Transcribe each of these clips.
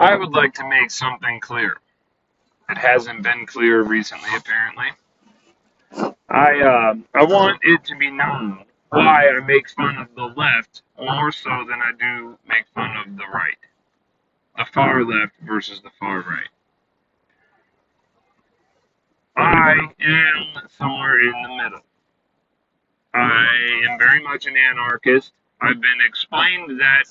I would like to make something clear. It hasn't been clear recently, apparently. I want it to be known why I make fun of the left more so than I do make fun of the right. The far left versus the far right. I am somewhere in the middle. I am very much an anarchist. I've been explained that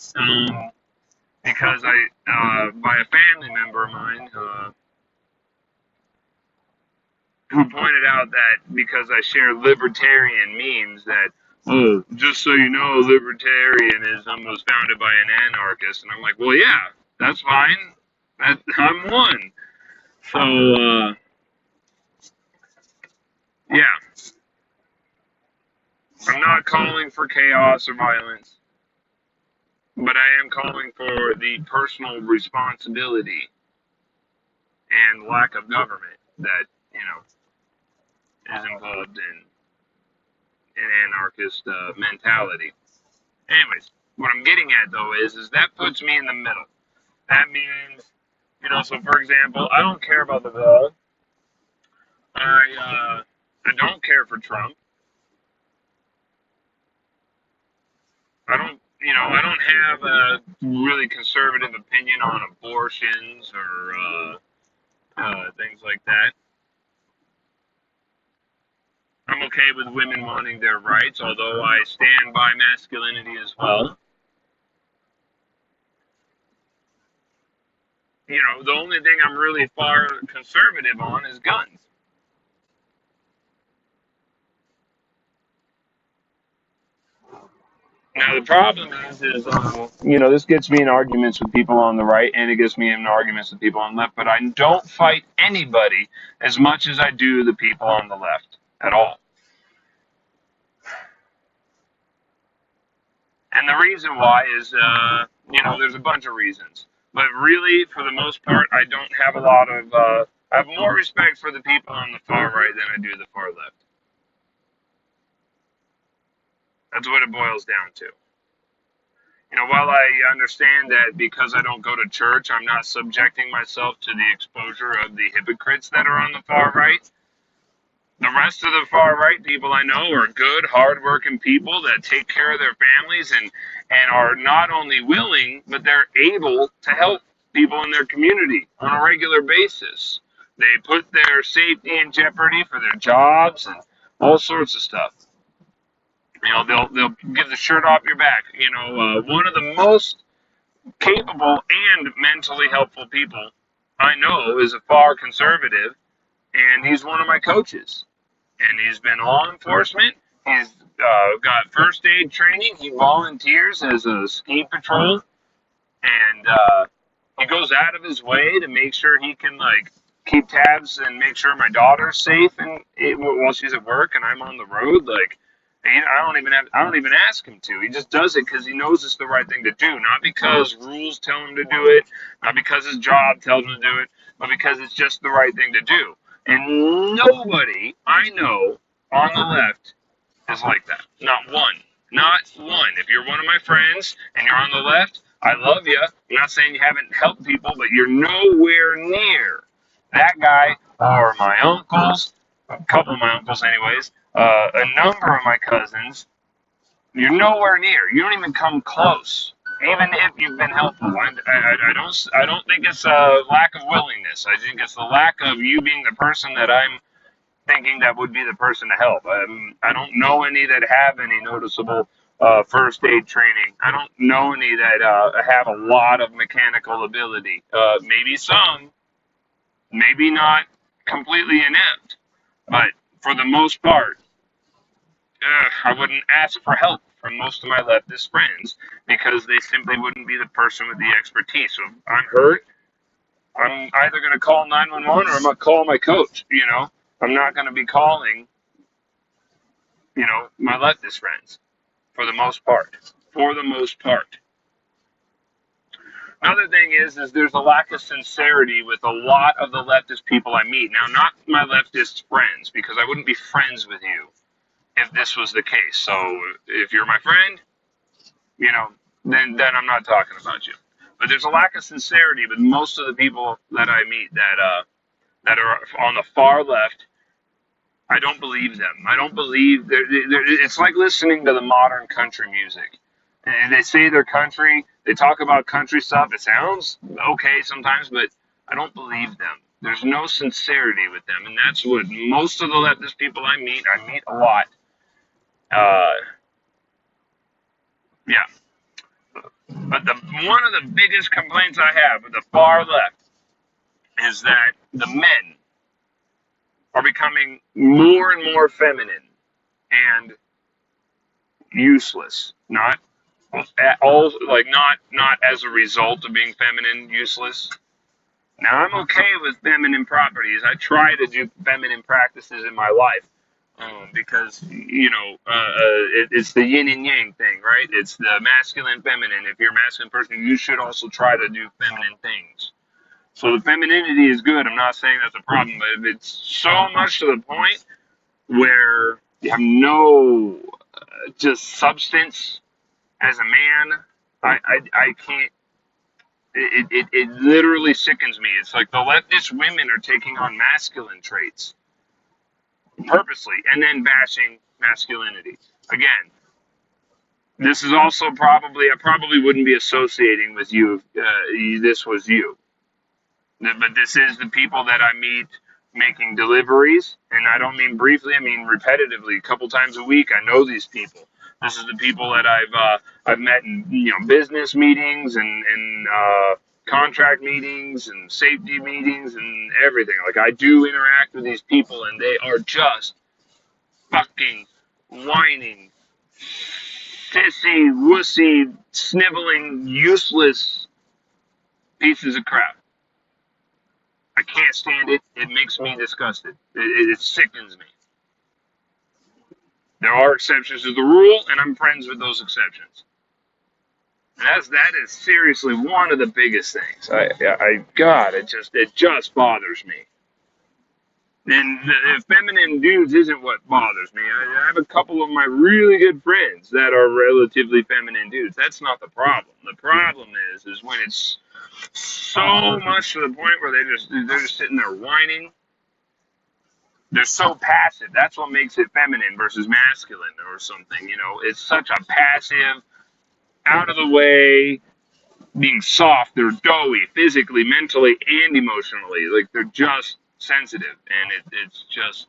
because by a family member of mine who pointed out that because I share libertarian memes that, oh, just so you know, libertarianism was founded by an anarchist, and I'm like, well, yeah, that's fine. I'm one. So yeah, I'm not calling for chaos or violence, but I am calling for the personal responsibility and lack of government that is involved in an anarchist mentality. Anyways, what I'm getting at though is that puts me in the middle. That means, so for example, I don't care about the wall. I don't care for Trump. I don't have a really conservative opinion on abortions or things like that. I'm okay with women wanting their rights, although I stand by masculinity as well. The only thing I'm really far conservative on is guns. Now the problem is this gets me in arguments with people on the right, and it gets me in arguments with people on the left. But I don't fight anybody as much as I do the people on the left at all. And the reason why is, there's a bunch of reasons. But really, for the most part, I don't have a lot of. I have more respect for the people on the far right than I do the far left. That's what it boils down to. While I understand that because I don't go to church, I'm not subjecting myself to the exposure of the hypocrites that are on the far right. The rest of the far right people I know are good, hardworking people that take care of their families and are not only willing, but they're able to help people in their community on a regular basis. They put their safety in jeopardy for their jobs and all sorts of stuff. They'll give the shirt off your back. One of the most capable and mentally helpful people I know is a far conservative, and he's one of my coaches. And he's been law enforcement. He's got first aid training. He volunteers as a ski patrol, and he goes out of his way to make sure he can keep tabs and make sure my daughter's safe and while she's at work and I'm on the road. I don't even ask him to. He just does it because he knows it's the right thing to do, not because rules tell him to do it, not because his job tells him to do it, but because it's just the right thing to do. And nobody I know on the left is like that. Not one. Not one. If you're one of my friends and you're on the left, I love you. I'm not saying you haven't helped people, but you're nowhere near that guy or my uncles, a couple of my uncles, anyways, a number of my cousins. You're nowhere near. You don't even come close. Even if you've been helpful, I don't think it's a lack of willingness. I think it's the lack of you being the person that I'm thinking that would be the person to help. I don't know any that have any noticeable first aid training. I don't know any that have a lot of mechanical ability. Maybe some, maybe not completely inept, but for the most part, I wouldn't ask for help from most of my leftist friends because they simply wouldn't be the person with the expertise. So if I'm hurt, I'm either going to call 911 or I'm going to call my coach. I'm not going to be calling, my leftist friends for the most part. For the most part. Another thing is there's a lack of sincerity with a lot of the leftist people I meet. Now, not my leftist friends, because I wouldn't be friends with you if this was the case. So if you're my friend, then I'm not talking about you. But there's a lack of sincerity with most of the people that I meet that are on the far left. I don't believe them. I don't believe it's like listening to the modern country music. And they say they're country. They talk about country stuff. It sounds okay sometimes, but I don't believe them. There's no sincerity with them, and that's what most of the leftist people I meet a lot. Uh, yeah, but one of the biggest complaints I have with the far left is that the men are becoming more and more feminine and useless. Not at all, like not as a result of being feminine, useless. Now I'm okay with feminine properties. I try to do feminine practices in my life because it's the yin and yang thing, right? It's the masculine, feminine. If you're a masculine person, you should also try to do feminine things. So the femininity is good. I'm not saying that's a problem, but if it's so much to the point where you have no just substance as a man, I can't. It literally sickens me. It's like the leftist women are taking on masculine traits purposely and then bashing masculinity. Again, this is also I probably wouldn't be associating with you if this was you. But this is the people that I meet making deliveries, and I don't mean briefly, I mean repetitively, a couple times a week. I know these people. This is the people that I've met in business meetings and contract meetings and safety meetings and everything. Like I do interact with these people, and they are just fucking whining, sissy, wussy, sniveling, useless pieces of crap. I can't stand it. It makes me disgusted. It sickens me. There are exceptions to the rule, and I'm friends with those exceptions. And that is seriously one of the biggest things. God, it just bothers me. And the feminine dudes isn't what bothers me. I have a couple of my really good friends that are relatively feminine dudes. That's not the problem. The problem is when it's so much to the point where they're just sitting there whining. They're so passive. That's what makes it feminine versus masculine or something. It's such a passive, out of the way, being soft. They're doughy, physically, mentally, and emotionally. Like they're just sensitive, and it's just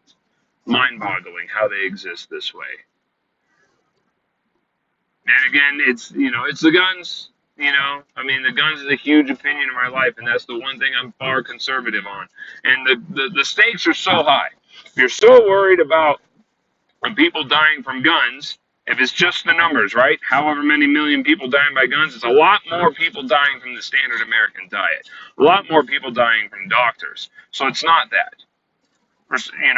mind-boggling how they exist this way. And again, it's the guns. The guns is a huge opinion in my life, and that's the one thing I'm far conservative on. And the stakes are so high. If you're so worried about people dying from guns, if it's just the numbers, right? However many million people dying by guns, it's a lot more people dying from the standard American diet. A lot more people dying from doctors. So it's not that. I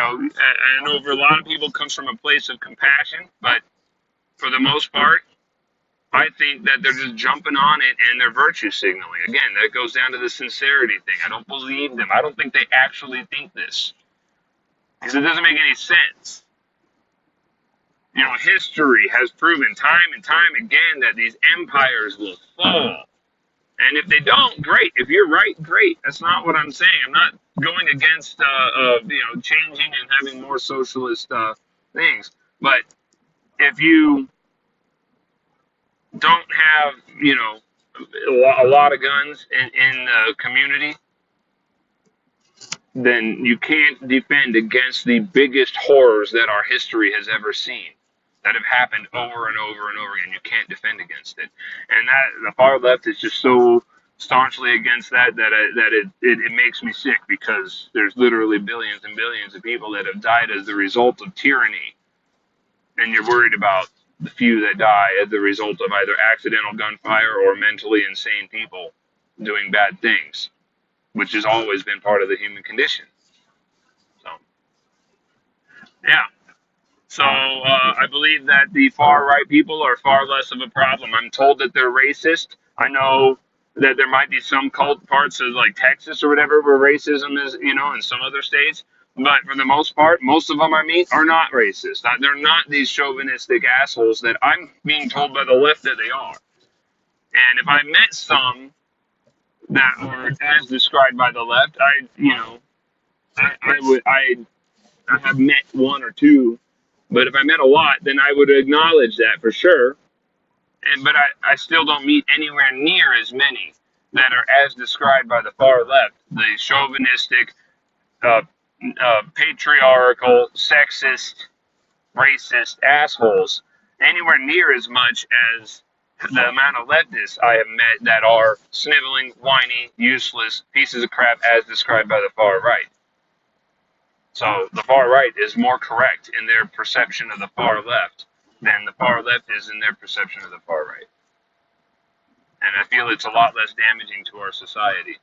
know for a lot of people it comes from a place of compassion, but for the most part, I think that they're just jumping on it and they're virtue signaling. Again, that goes down to the sincerity thing. I don't believe them. I don't think they actually think this. Because it doesn't make any sense. History has proven time and time again that these empires will fall. And if they don't, great. If you're right, great. That's not what I'm saying. I'm not going against, changing and having more socialist things. But if you don't have, a lot of guns in the community, then you can't defend against the biggest horrors that our history has ever seen, that have happened over and over and over again. You can't defend against it. And that the far left is just so staunchly against that it makes me sick, because there's literally billions and billions of people that have died as the result of tyranny. And you're worried about the few that die as the result of either accidental gunfire or mentally insane people doing bad things, which has always been part of the human condition. So, yeah. So I believe that the far right people are far less of a problem. I'm told that they're racist. I know that there might be some cult parts of like Texas or whatever where racism is, in some other states. But for the most part, most of them I meet are not racist. They're not these chauvinistic assholes that I'm being told by the left that they are. And if I met some that are as described by the left. I have met one or two, but if I met a lot, then I would acknowledge that for sure. But I still don't meet anywhere near as many that are as described by the far left, the chauvinistic, uh, patriarchal, sexist, racist assholes, anywhere near as much as the amount of leftists I have met that are sniveling, whiny, useless pieces of crap as described by the far right. So the far right is more correct in their perception of the far left than the far left is in their perception of the far right. And I feel it's a lot less damaging to our society.